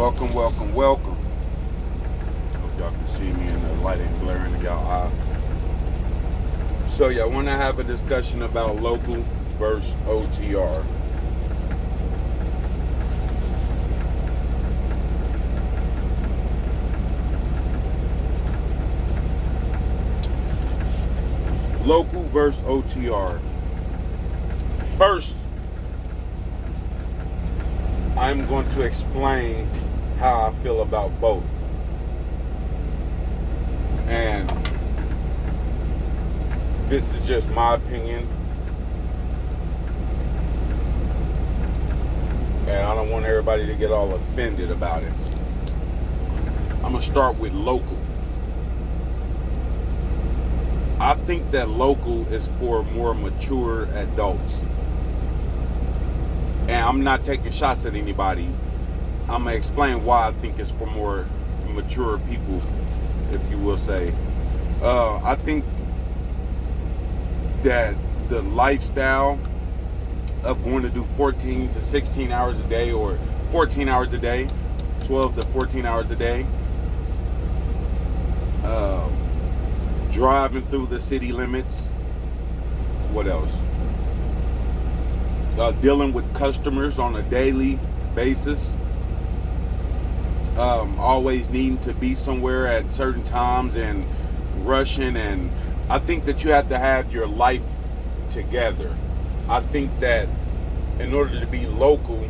Welcome, welcome, welcome. Hope y'all can see me and the light ain't blaring in y'all eye. So y'all want to have a discussion about local versus OTR. Local versus OTR. First, I'm going to explain how I feel about both. And this is just my opinion. And I don't want everybody to get all offended about it. I'm going to start with local. I think that local is for more mature adults. And I'm not taking shots at anybody. I'm going to explain why I think it's for more mature people, if you will say. I think that the lifestyle of going to do 14 to 16 hours a day or 14 hours a day, 12 to 14 hours a day, driving through the city limits, what else? Dealing with customers on a daily basis, always needing to be somewhere at certain times and rushing. And I think that you have to have your life together. I think that in order to be local,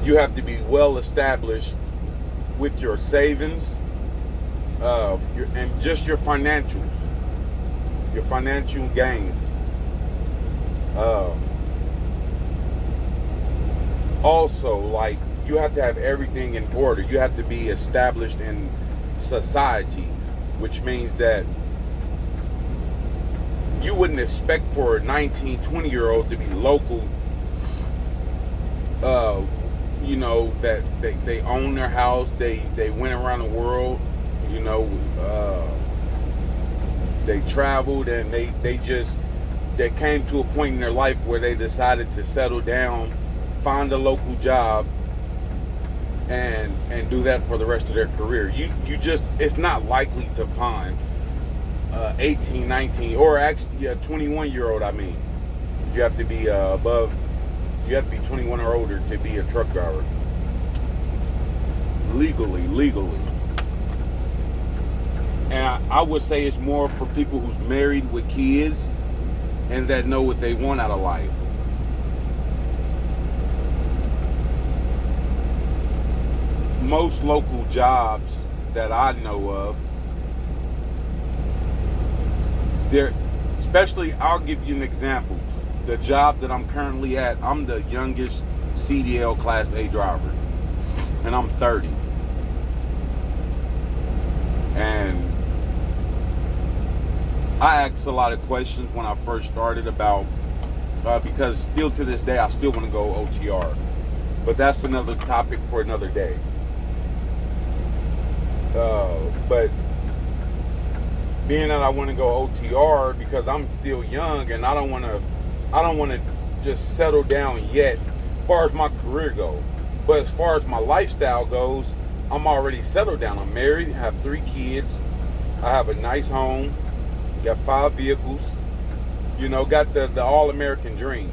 you have to be well established with your savings, and just your financials, your financial gains. Also, like, you have to have everything in order. You have to be established in society, which means that you wouldn't expect for a 19, 20-year-old to be local. You know, that they own their house, they went around the world, you know, they traveled, and they came to a point in their life where they decided to settle down, find a local job, and do that for the rest of their career. You just, it's not likely to find 18, 19, or actually a 21-year-old. I mean, you have to be you have to be 21 or older to be a truck driver. Legally. And I would say it's more for people who's married with kids and that know what they want out of life. Most local jobs that I know of, especially, I'll give you an example. The job that I'm currently at, I'm the youngest CDL Class A driver, and I'm 30. And I asked a lot of questions when I first started about, because still to this day, I still want to go OTR. But that's another topic for another day. But being that I want to go OTR because I'm still young and I don't want to just settle down yet as far as my career goes. But as far as my lifestyle goes, I'm already settled down. I'm married, have 3 kids. I have a nice home, got 5 vehicles, you know, got the all-American dream.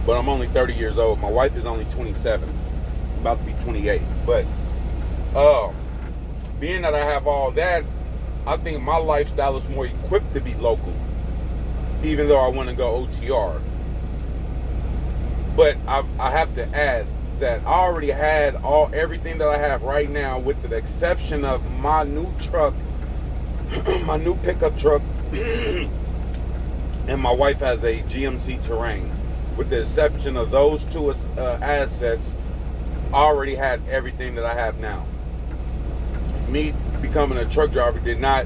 But I'm only 30 years old. My wife is only 27, about to be 28. But being that I have all that, I think my lifestyle is more equipped to be local, even though I want to go OTR. But I have to add that I already had everything that I have right now, with the exception of my new truck, my new pickup truck, and my wife has a GMC Terrain. With the exception of those 2 assets, I already had everything that I have now. Me becoming a truck driver did not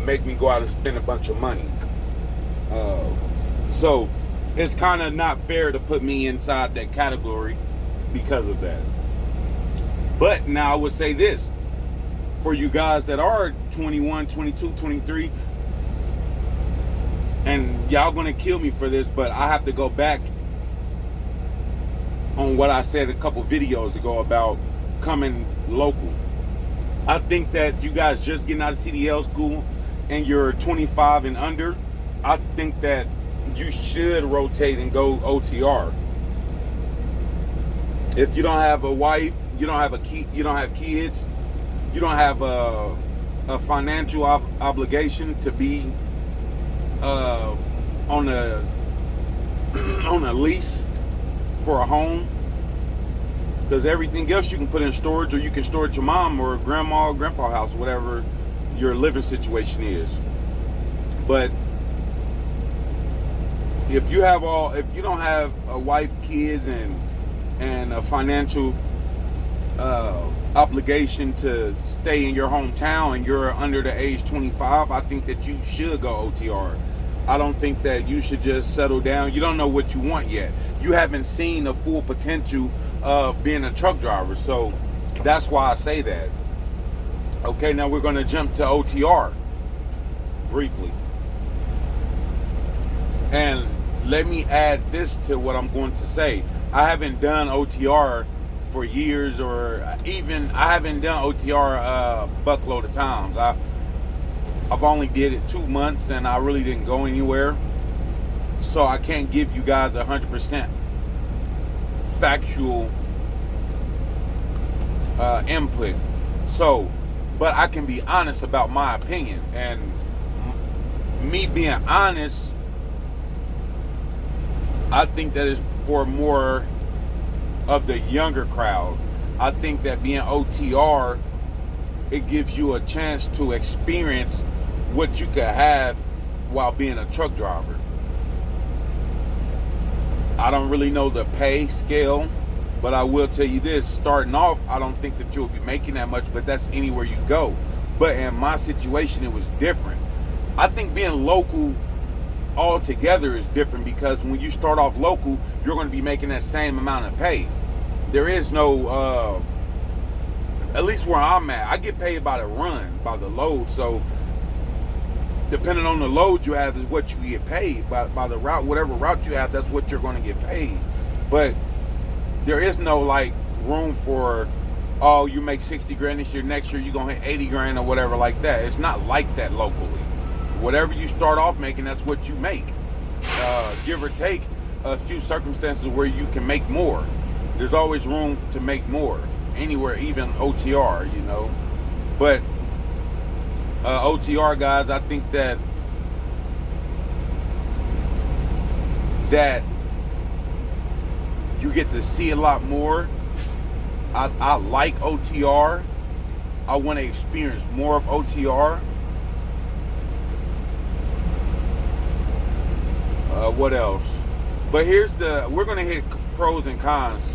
make me go out and spend a bunch of money. So it's kind of not fair to put me inside that category because of that. But now I would say this, for you guys that are 21, 22, 23, and y'all gonna kill me for this, but I have to go back on what I said a couple videos ago about coming local. I think that you guys just getting out of CDL school and you're 25 and under, I think that you should rotate and go OTR. If you don't have a wife, you don't have you don't have kids, you don't have a financial obligation to be on a on a lease for a home, because everything else you can put in storage, or you can store at your mom or grandma or grandpa house, whatever your living situation is. But if you don't have a wife, kids, and a financial obligation to stay in your hometown and you're under the age 25, I think that you should go OTR. I don't think that you should just settle down. You don't know what you want yet. You haven't seen the full potential of being a truck driver. So that's why I say that. Okay, now we're going to jump to OTR briefly. And let me add this to what I'm going to say. I haven't done OTR for years, or even I haven't done OTR a buckload of times. I've only did it 2 months and I really didn't go anywhere. So I can't give you guys 100% factual input. So, but I can be honest about my opinion. And me being honest, I think that is for more of the younger crowd. I think that being OTR, it gives you a chance to experience what you could have while being a truck driver. I don't really know the pay scale, but I will tell you this, starting off, I don't think that you'll be making that much, but that's anywhere you go. But in my situation, it was different. I think being local altogether is different, because when you start off local, you're going to be making that same amount of pay. There is no, at least where I'm at, I get paid by the run, by the load. So depending on the load you have is what you get paid by the route. Whatever route you have, that's what you're going to get paid. But there is no like room for, oh, you make 60 grand this year, next year you're going to hit 80 grand or whatever like that. It's not like that locally. Whatever you start off making, that's what you make. Give or take a few circumstances where you can make more. There's always room to make more anywhere, even OTR, you know. But OTR guys, I think that you get to see a lot more. I like OTR. I want to experience more of OTR. What else? But we're going to hit pros and cons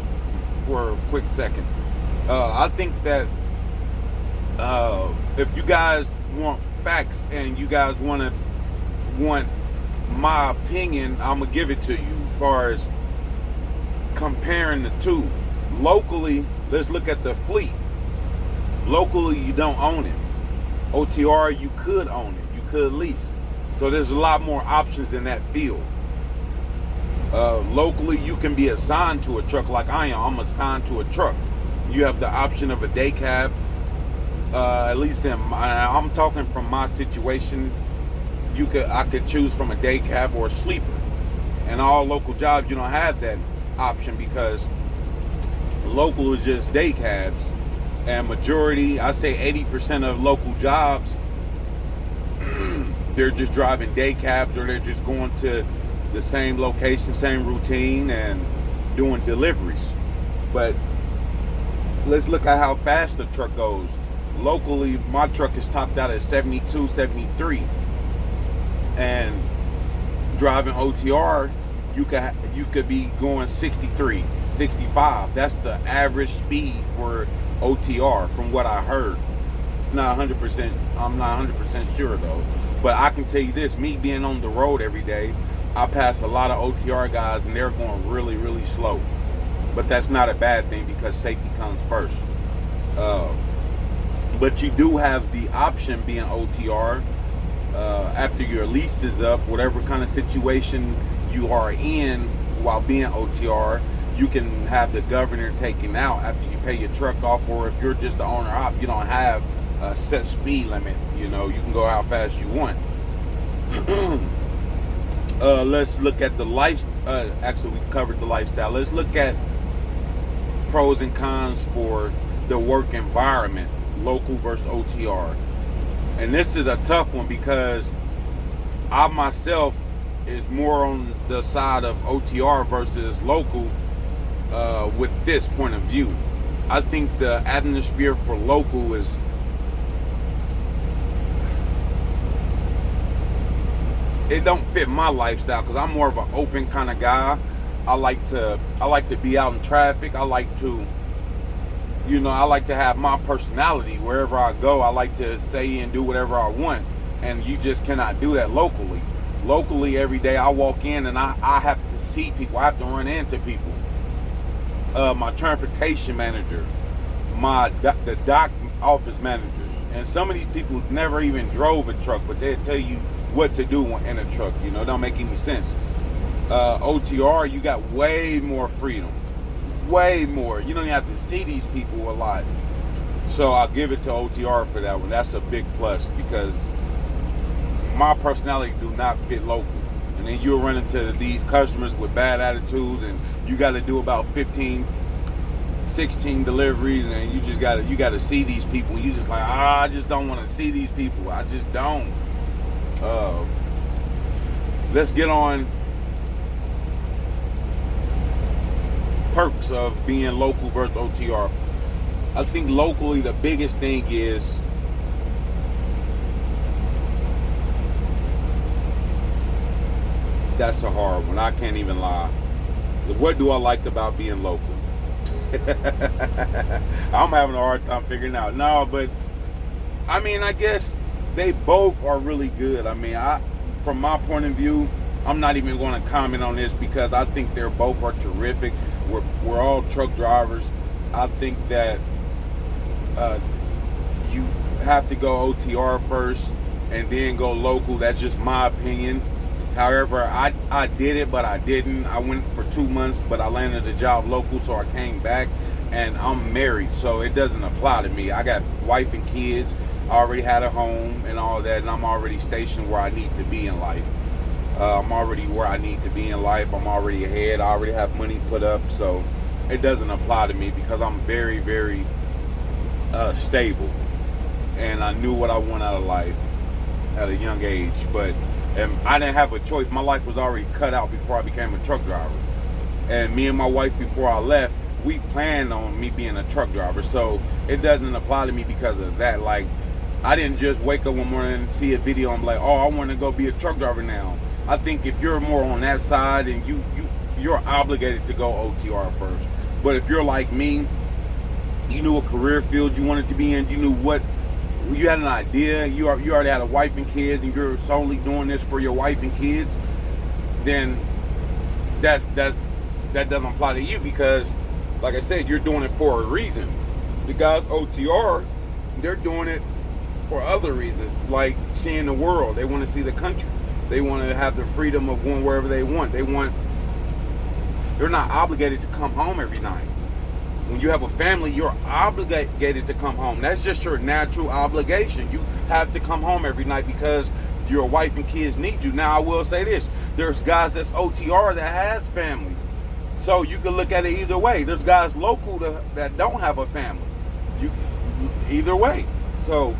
for a quick second. I think that if you guys want facts and you guys want my opinion, I'm going to give it to you as far as comparing the two. Locally, let's look at the fleet. Locally, you don't own it. OTR, you could own it. You could lease. So there's a lot more options in that field. Locally, you can be assigned to a truck like I am. I'm assigned to a truck. You have the option of a day cab. At least I'm talking from my situation. I could choose from a day cab or a sleeper. And all local jobs, you don't have that option, because local is just day cabs. And majority, I say 80% of local jobs, they're just driving day cabs, or they're just going to the same location, same routine, and doing deliveries. But let's look at how fast the truck goes. Locally, my truck is topped out at 72, 73. And driving OTR, you could be going 63, 65. That's the average speed for OTR from what I heard. It's not 100%, I'm not 100% sure though. But I can tell you this, me being on the road every day, I pass a lot of OTR guys and they're going really, really slow. But that's not a bad thing, because safety comes first. But you do have the option being OTR after your lease is up, whatever kind of situation you are in while being OTR, you can have the governor taken out after you pay your truck off, or if you're just the owner op, you don't have a set speed limit. You know, you can go how fast you want. Let's look at the life. Actually, we covered the lifestyle. Let's look at pros and cons for the work environment, local versus OTR. And this is a tough one because I myself is more on the side of OTR versus local with this point of view. I think the atmosphere for local is it don't fit my lifestyle because I'm more of an open kind of guy. I like to be out in traffic. I like to have my personality wherever I go. I like to say and do whatever I want, and you just cannot do that locally. Locally, every day I walk in and I have to see people. I have to run into people. My transportation manager, the dock office managers, and some of these people never even drove a truck, but they'll tell you what to do in a truck. You know, it don't make any sense. OTR, you got way more freedom. Way more. You don't even have to see these people a lot. So I'll give it to OTR for that one. That's a big plus because my personality do not fit local. And then you'll run into these customers with bad attitudes and you got to do about 15, 16 deliveries and you got to see these people. You just like, I just don't want to see these people. I just don't. Let's get on perks of being local versus OTR. I think locally the biggest thing is that's a hard one. I can't even lie. What do I like about being local? I'm having a hard time figuring out. No, but I mean, I guess they both are really good. I mean, from my point of view, I'm not even going to comment on this because I think they're both are terrific. We're all truck drivers. I think that you have to go OTR first and then go local. That's just my opinion. However, I did it, but I didn't. I went for 2 months, but I landed a job local, so I came back, and I'm married, so it doesn't apply to me. I got wife and kids. I already had a home and all that, and I'm already stationed where I need to be in life. I'm already where I need to be in life. I'm already ahead. I already have money put up, so it doesn't apply to me because I'm very, very stable, and I knew what I want out of life at a young age, but I didn't have a choice. My life was already cut out before I became a truck driver, and me and my wife, before I left, we planned on me being a truck driver, so it doesn't apply to me because of that. Like, I didn't just wake up one morning and see a video and be like, oh, I want to go be a truck driver now. I think if you're more on that side, and you're obligated to go OTR first. But if you're like me, you knew a career field you wanted to be in, you knew what, you had an idea, you already had a wife and kids, and you're solely doing this for your wife and kids, then that doesn't apply to you because, like I said, you're doing it for a reason. The guys OTR, they're doing it for other reasons, like seeing the world. They want to see the country. They want to have the freedom of going wherever they want. They're not obligated to come home every night. When you have a family, you're obligated to come home. That's just your natural obligation. You have to come home every night because your wife and kids need you. Now, I will say this. There's guys that's OTR that has family. So you can look at it either way. There's guys local that don't have a family. Either way. So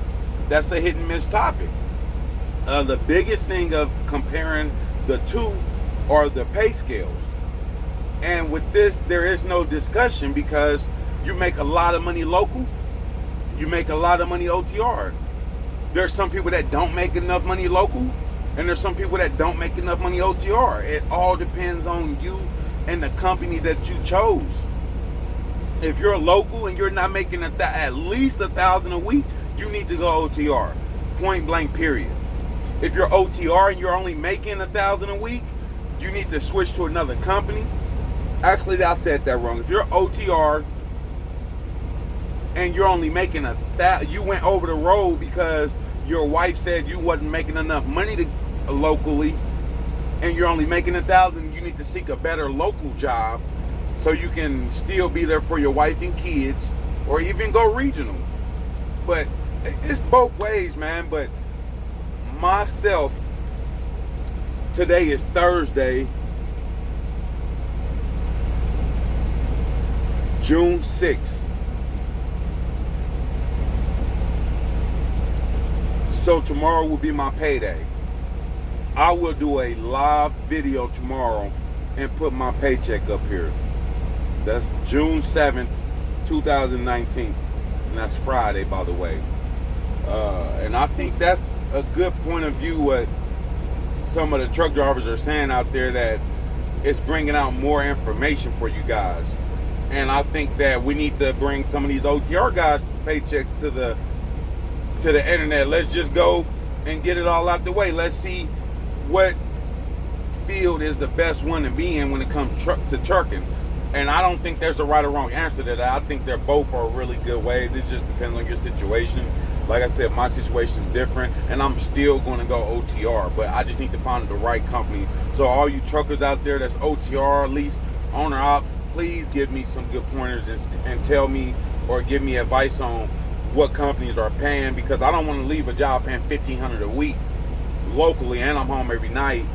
that's a hit and miss topic. The biggest thing of comparing the two are the pay scales. And with this, there is no discussion because you make a lot of money local, you make a lot of money OTR. There's some people that don't make enough money local, and there's some people that don't make enough money OTR. It all depends on you and the company that you chose. If you're local and you're not making at least $1,000 a week, you need to go OTR. Point blank, period. If you're OTR and you're only making $1,000 a week, you need to switch to another company. Actually, I said that wrong. If you're OTR and you're only making you went over the road because your wife said you wasn't making enough money locally, and you're only making $1,000, you need to seek a better local job so you can still be there for your wife and kids, or even go regional. But it's both ways, man. But myself, today is Thursday, June 6th. So tomorrow will be my payday. I will do a live video tomorrow and put my paycheck up here. That's June 7th, 2019. And that's Friday, by the way. And I think that's a good point of view what some of the truck drivers are saying out there, that it's bringing out more information for you guys. And I think that we need to bring some of these OTR guys paychecks to the internet. Let's just go and get it all out the way. Let's see what field is the best one to be in when it comes to trucking. And I don't think there's a right or wrong answer to that. I think they're both are really good ways. It just depends on your situation. Like I said, my situation is different, and I'm still going to go OTR, but I just need to find the right company. So all you truckers out there that's OTR, lease, owner op, please give me some good pointers and tell me or give me advice on what companies are paying, because I don't want to leave a job paying $1,500 a week locally, and I'm home every night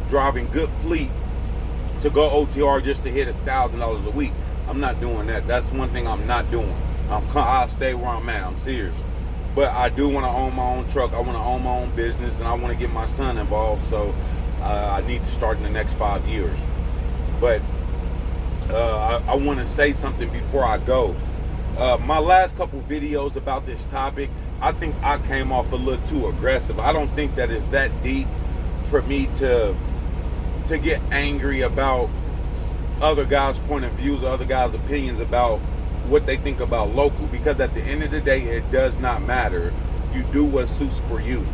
driving good fleet to go OTR just to hit $1,000 a week. I'm not doing that. That's one thing I'm not doing. I'll stay where I'm at. I'm serious. But I do want to own my own truck. I want to own my own business, and I want to get my son involved. So I need to start in the next 5 years. But I want to say something before I go. My last couple videos about this topic, I think I came off a little too aggressive. I don't think that it's that deep for me to get angry about other guys' point of views or other guys' opinions about what they think about local, because at the end of the day, it does not matter. You do what suits for you,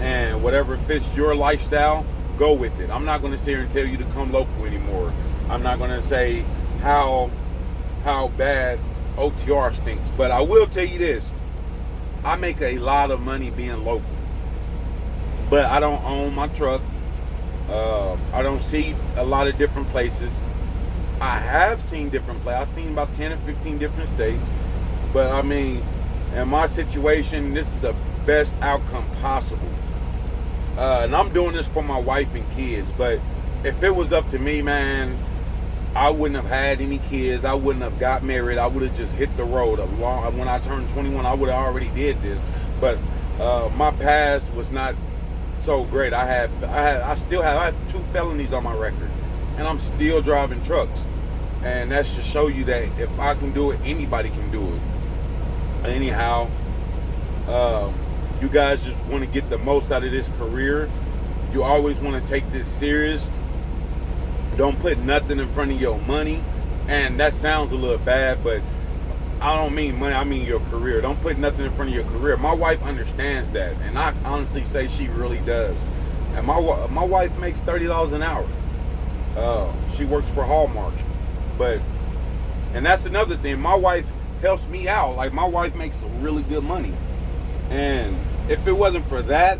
and whatever fits your lifestyle, go with it. I'm not going to sit here and tell you to come local anymore. I'm not going to say how bad OTR stinks, but I will tell you this: I make a lot of money being local, but I don't own my truck. I don't see a lot of different places. I have seen different places. I've seen about 10 or 15 different states. But I mean, in my situation, this is the best outcome possible. And I'm doing this for my wife and kids. But if it was up to me, man, I wouldn't have had any kids. I wouldn't have got married. I would have just hit the road. When I turned 21, I would have already did this. But my past was not so great. I have 2 felonies on my record, and I'm still driving trucks. And that's to show you that if I can do it, anybody can do it. Anyhow, you guys just want to get the most out of this career. You always want to take this serious. Don't put nothing in front of your money. And that sounds a little bad, but I don't mean money, I mean your career. Don't put nothing in front of your career. My wife understands that, and I honestly say she really does. And my wife makes $30 an hour. She works for Hallmark. And that's another thing. My wife helps me out. Like, my wife makes some really good money. And if it wasn't for that,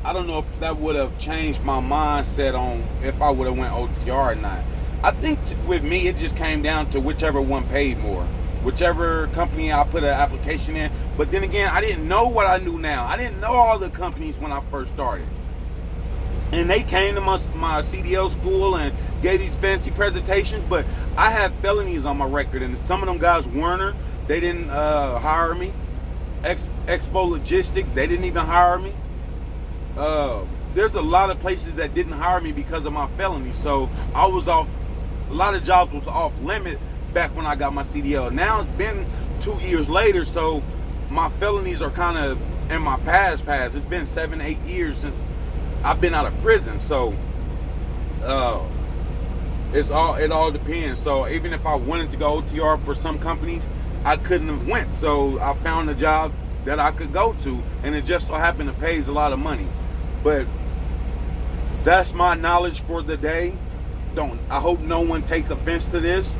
I don't know if that would have changed my mindset on if I would have went OTR or not. I think with me, it just came down to whichever one paid more. Whichever company I put an application in. But then again, I didn't know what I knew now. I didn't know all the companies when I first started. And they came to my CDL school and gave these fancy presentations, but I had felonies on my record, and some of them guys, Werner, they didn't hire me. Expo Logistic, they didn't even hire me. There's a lot of places that didn't hire me because of my felony. So I was off, a lot of jobs was off limit back when I got my CDL. Now it's been 2 years later, so my felonies are kind of in my past. It's been 7-8 years since I've been out of prison. So it all depends. So even if I wanted to go OTR for some companies, I couldn't have went. So I found a job that I could go to, and it just so happened it pays a lot of money. But that's my knowledge for the day. I hope no one take offense to this.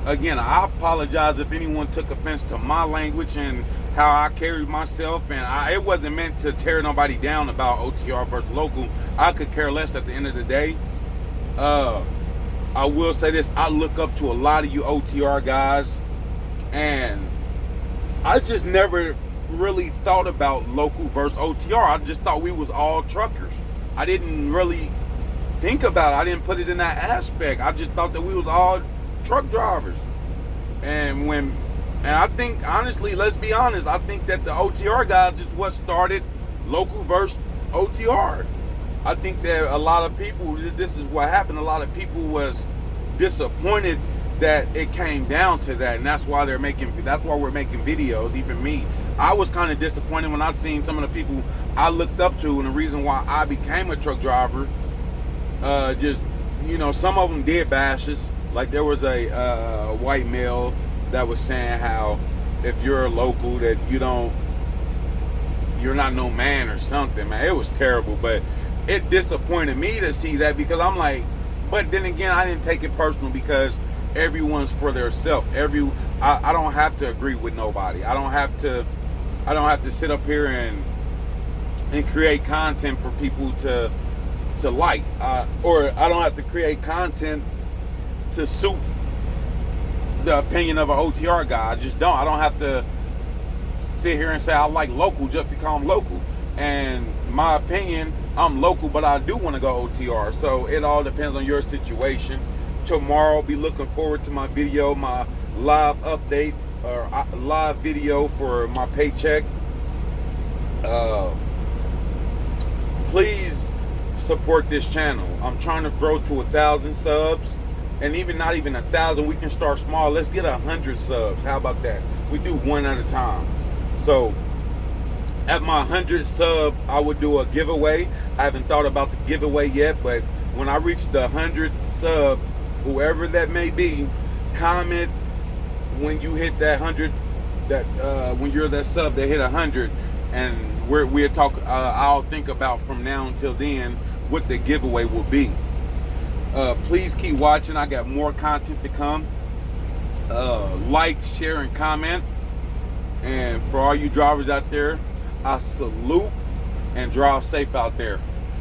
Again, I apologize if anyone took offense to my language and how I carried myself. And it wasn't meant to tear nobody down about OTR versus local. I could care less at the end of the day. I will say this, I look up to a lot of you OTR guys, and I just never really thought about local versus OTR. I just thought we was all truckers. I didn't really think about it. I didn't put it in that aspect. I just thought that we was all truck drivers. And I think, honestly, let's be honest, I think that the OTR guys is what started local versus OTR. I think that a lot of people, this is what happened, a lot of people was disappointed that it came down to that, and that's why we're making videos. Even me, I was kind of disappointed when I seen some of the people I looked up to, and the reason why I became a truck driver, some of them did bashes. Like there was a white male that was saying how if you're a local that you're not no man or something, man. It was terrible, but it disappointed me to see that, because I'm like, but then again, I didn't take it personal, because everyone's for their self. I don't have to agree with nobody. I don't have to sit up here and create content for people to like, or I don't have to create content to suit the opinion of an OTR guy. I just don't. I don't have to sit here and say I like local just because I'm local. And my opinion, I'm local, but I do want to go OTR. So it all depends on your situation. Tomorrow, be looking forward to my video, my live update, or live video for my paycheck. Please support this channel. I'm trying to grow to 1,000 subs, and not even 1,000. We can start small. Let's get 100 subs. How about that? We do one at a time. So at my 100 sub, I would do a giveaway. I haven't thought about the giveaway yet, but when I reach the 100 sub, whoever that may be, comment when you hit that 100, when you're that sub that hit 100, and we'll talk. I'll think about from now until then what the giveaway will be. Please keep watching. I got more content to come. Like, share, and comment. And for all you drivers out there, I salute, and drive safe out there.